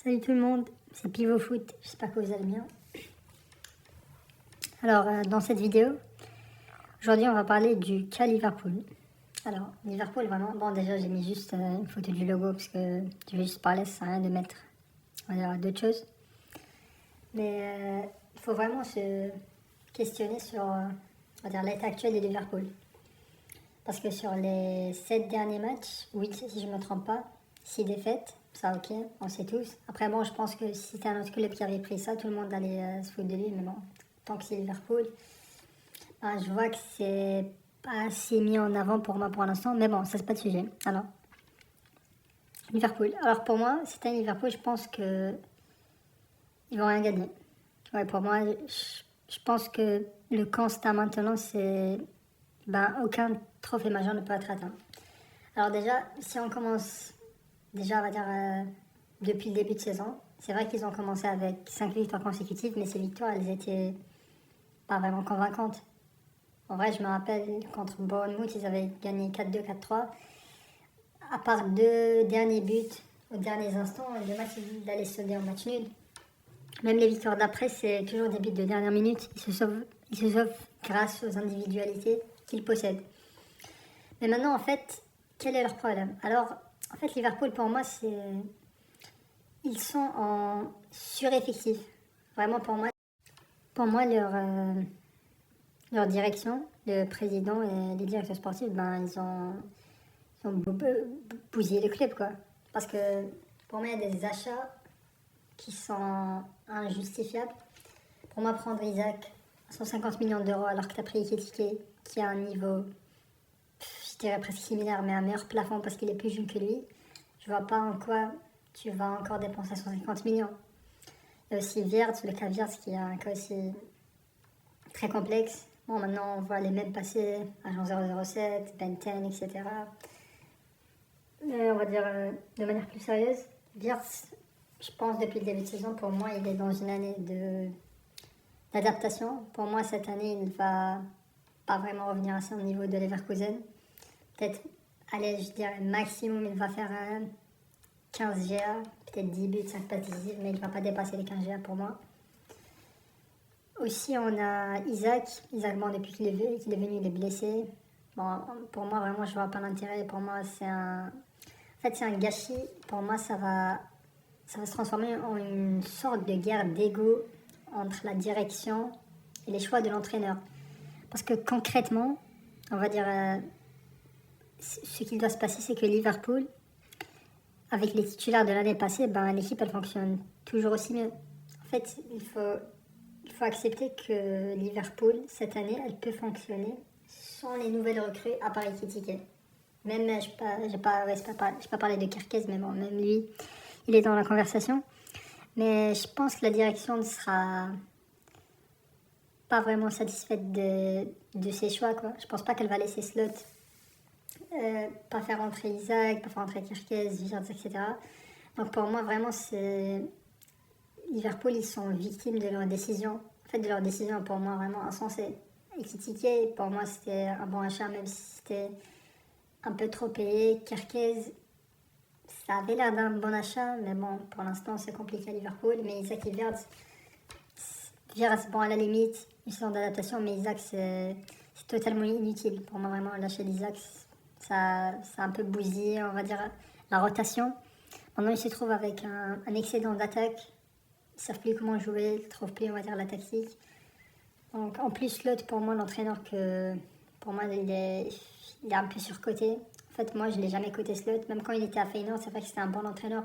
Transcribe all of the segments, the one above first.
Salut tout le monde, c'est Pivot Foot, j'espère que vous allez bien. Alors, dans cette vidéo, aujourd'hui on va parler du cas Liverpool. Alors, Liverpool vraiment, bon déjà j'ai mis juste une photo du logo parce que je vais juste parler, ça sert à rien de mettre d'autres choses. Mais il faut vraiment se questionner sur l'état actuel de Liverpool. Parce que sur les 7 derniers matchs, oui, si je ne me trompe pas, 6 défaites, ça ok, on sait tous. Après bon, je pense que si c'était un autre club qui avait pris ça, tout le monde allait se foutre de lui, mais bon, tant que c'est Liverpool, je vois que c'est pas assez mis en avant pour moi pour l'instant, mais bon, ça c'est pas le sujet. Alors, Liverpool. Alors pour moi, si c'était Liverpool, je pense que ils vont rien gagner. Ouais, pour moi, je pense que le constat maintenant, c'est aucun trophée majeur ne peut être atteint. Alors déjà, si on commence, déjà on va dire depuis le début de saison, c'est vrai qu'ils ont commencé avec 5 victoires consécutives, mais ces victoires, elles étaient pas vraiment convaincantes. En vrai, je me rappelle, contre Bournemouth, ils avaient gagné 4-2, 4-3. À part 2 derniers buts aux derniers instants, le match, il allait se solder en match nul. Même les victoires d'après, c'est toujours des buts de dernière minute. Ils se sauvent grâce aux individualités qu'ils possèdent. Mais maintenant, en fait, quel est leur problème? Alors, en fait, Liverpool, pour moi, ils sont en sureffectif. Vraiment, pour moi leur direction, le président et les directeurs sportifs, ils ont bousillé le club, quoi. Parce que pour moi, il y a des achats qui sont injustifiables. Pour moi, prendre Isaac à 150 millions d'euros alors que tu as pris Ekitike, qui a un niveau, je dirais presque similaire, mais un meilleur plafond parce qu'il est plus jeune que lui, je vois pas en quoi tu vas encore dépenser 150 millions. Il y a aussi Wirtz, le cas Wirtz, qui est un cas aussi très complexe. Bon, maintenant, on voit les mêmes passer, Agent 007, Ben 10, etc. Mais on va dire de manière plus sérieuse, Wirtz, je pense depuis le début de saison, pour moi, il est dans une année d'adaptation. Pour moi, cette année, il ne va pas vraiment revenir à son niveau de Leverkusen. Peut-être, allez, je dirais maximum, il va faire 15 GA, peut-être 10 buts, 5 passes décisives, mais il ne va pas dépasser les 15 GA pour moi. Aussi, on a Isaac, bon, depuis qu'il est venu, il est blessé. Bon, pour moi, vraiment, je ne vois pas l'intérêt. Pour moi, c'est un gâchis. Pour moi, ça va se transformer en une sorte de guerre d'ego entre la direction et les choix de l'entraîneur. Parce que concrètement, on va dire, ce qui doit se passer, c'est que Liverpool, avec les titulaires de l'année passée, l'équipe, elle fonctionne toujours aussi mieux. En fait, il faut accepter que Liverpool, cette année, elle peut fonctionner sans les nouvelles recrues à part Ekitike. Même, je ne vais pas parler de Kerkez, mais bon, même lui, il est dans la conversation. Mais je pense que la direction ne sera pas vraiment satisfaite de ses choix, quoi. Je pense pas qu'elle va laisser Slot pas faire entrer Isaac, pas faire entrer Kerkez, Wirtz, etc. Donc pour moi, vraiment, c'est Liverpool, ils sont victimes de leurs décisions. En fait, de leurs décisions, pour moi, vraiment insensées. Ekitike, pour moi, c'était un bon achat, même si c'était un peu trop payé. Kerkez, ça avait l'air d'un bon achat, mais bon, pour l'instant, c'est compliqué à Liverpool. Mais Isaac et Wirtz, bon, à la limite, une saison d'adaptation, mais Isaac, c'est totalement inutile. Pour moi, vraiment, l'achat d'Isaac, ça a un peu bousillé, on va dire, la rotation. Maintenant, il se trouve avec un excédent d'attaque. Ils ne savent plus comment jouer, ils ne trouvent plus, on va dire, la tactique. Donc, en plus, l'autre, pour moi, l'entraîneur, pour moi, il est un peu surcoté. En fait, moi, je ne l'ai jamais coté Slot. Même quand il était à Feyenoord, c'est vrai que c'était un bon entraîneur.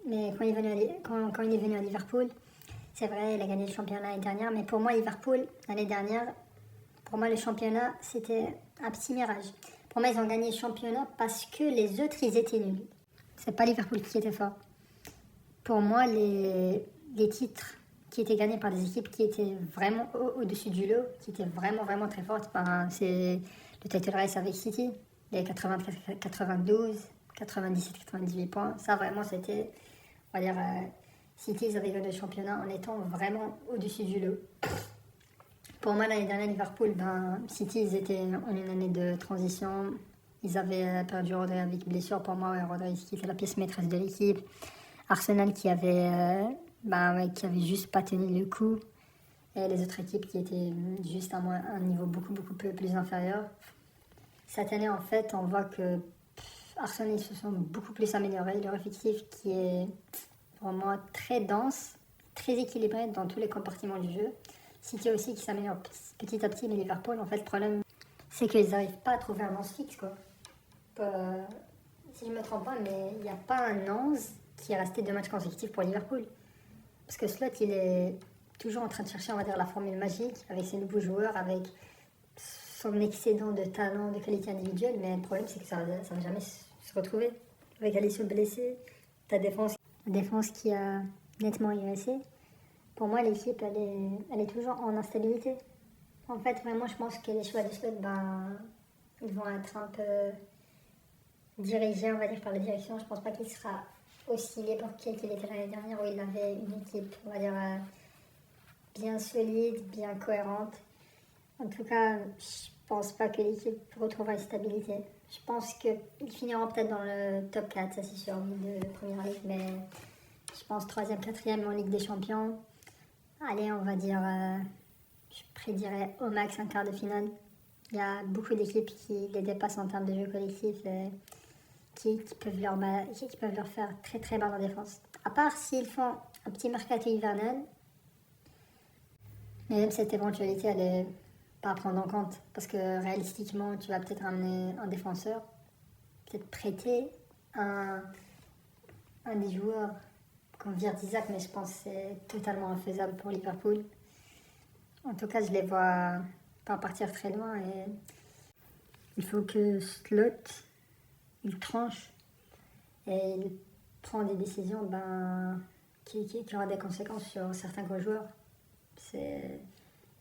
Mais quand il est venu à Liverpool, c'est vrai, il a gagné le championnat l'année dernière. Mais pour moi, Liverpool, l'année dernière, pour moi, le championnat, c'était un petit mirage. Pour moi, ils ont gagné le championnat parce que les autres, ils étaient nuls. C'est pas Liverpool qui était fort. Pour moi, les titres qui étaient gagnés par des équipes qui étaient vraiment au-dessus du lot, qui étaient vraiment, vraiment très fortes, c'est le title race avec City, les 94, 92, 97, 98 points. Ça, vraiment, c'était, on va dire, City, ils avaient gagné le championnat en étant vraiment au-dessus du lot. Pour moi, l'année dernière, Liverpool, City, ils étaient en une année de transition. Ils avaient perdu Rodri avec blessure. Pour moi, Rodri, qui était la pièce maîtresse de l'équipe. Arsenal qui avait juste pas tenu le coup. Et les autres équipes qui étaient juste à un niveau beaucoup plus inférieur. Cette année, en fait, on voit que Arsenal ils se sont beaucoup plus améliorés. Leur effectif qui est vraiment très dense, très équilibré dans tous les compartiments du jeu. City aussi qui s'améliore petit à petit, mais Liverpool, en fait, le problème, c'est qu'ils n'arrivent pas à trouver un 11 fixe, quoi. Si je ne me trompe pas, mais il n'y a pas un 11 qui est resté 2 matchs consécutifs pour Liverpool. Parce que Slot, il est toujours en train de chercher, on va dire, la formule magique avec ses nouveaux joueurs, avec son excédent de talent, de qualité individuelle. Mais le problème, c'est que ça ne va jamais se retrouver. Avec Alisson blessé, ta défense qui a nettement régressé. Pour moi, l'équipe, elle est toujours en instabilité. En fait, vraiment, je pense que les choix de Slot, ils vont être un peu dirigé, on va dire, par la direction. Je pense pas qu'il sera aussi libre qu'il était l'année dernière où il avait une équipe, on va dire, bien solide, bien cohérente. En tout cas, je pense pas que l'équipe retrouvera une stabilité. Je pense qu'ils finiront peut-être dans le top 4, ça c'est sûr, de Première Ligue, mais je pense 3e, 4e en Ligue des Champions. Allez, on va dire, je prédirais au max un quart de finale. Il y a beaucoup d'équipes qui les dépassent en termes de jeu collectif. Qui peuvent leur faire très très mal en défense. À part s'ils font un petit mercato hivernal, mais même cette éventualité, elle est pas à prendre en compte. Parce que réalistiquement, tu vas peut-être amener un défenseur, peut-être prêter un des joueurs qu'on vire d'Isaac, mais je pense que c'est totalement infaisable pour Liverpool. En tout cas, je les vois pas partir très loin et il faut que Slot il tranche et il prend des décisions qui aura des conséquences sur certains gros joueurs.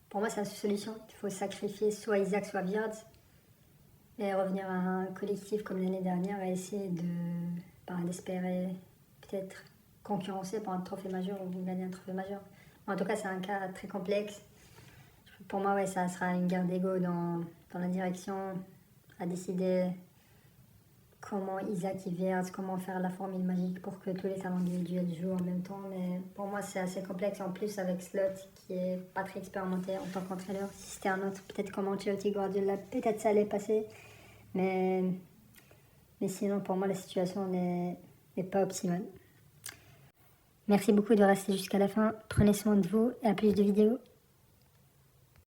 Pour moi, c'est la solution. Il faut sacrifier soit Isaac, soit Wirtz et revenir à un collectif comme l'année dernière et essayer d'espérer peut-être concurrencer pour un trophée majeur ou gagner un trophée majeur. En tout cas, c'est un cas très complexe. Pour moi, ça sera une guerre d'ego dans la direction à décider comment Isaac et Wirtz, comment faire la formule magique pour que tous les talents individuels jouent en même temps. Mais pour moi, c'est assez complexe. En plus, avec Slot, qui est pas très expérimenté en tant qu'entraîneur. Si c'était un autre, peut-être comme Ancelotti, Guardiola, peut-être ça allait passer. Mais sinon, pour moi, la situation n'est pas optimale. Merci beaucoup de rester jusqu'à la fin. Prenez soin de vous et à plus de vidéos.